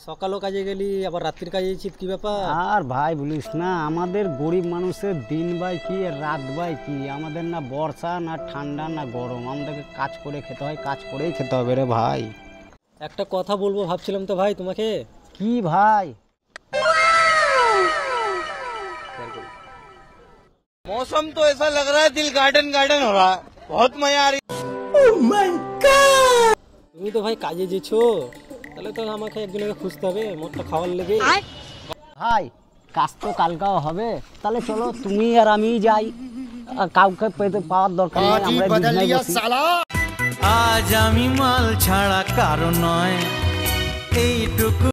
সকালও কাজে গেলি আবার রাত্রির কাজে যাচ্ছিস, কি ব্যাপার? আর ভাই বলিস না, আমাদের গরিব মানুষের দিন বাই কি আর রাত বাই কি, আমাদের না বর্ষা না ঠান্ডা না গরম, আমাদেরকে কাজ করে খেতে হয়, কাজ করেই খেতে হবে রে ভাই। একটা কথা বলবো ভাবছিলাম তো ভাই তোমাকে। কি ভাই? मौसम तो ऐसा लग रहा है दिल गार्डन गार्डन हो रहा है, बहुत मजा आ रही है। তুমি তো ভাই কাজে যেছো, তাহলে তো আমাকে একজনকে খুঁজতে হবে মোটটা খাওয়ার লেগে। ভাই কাজ তো কালকাও হবে, তাহলে চলো তুমি আর আমি যাই, কাউকে পেতে পাওয়ার দরকার নেই, আমরা দুজনেই বসি। আজ আমি মাল ছাড়া কারো নয়, এইটুকু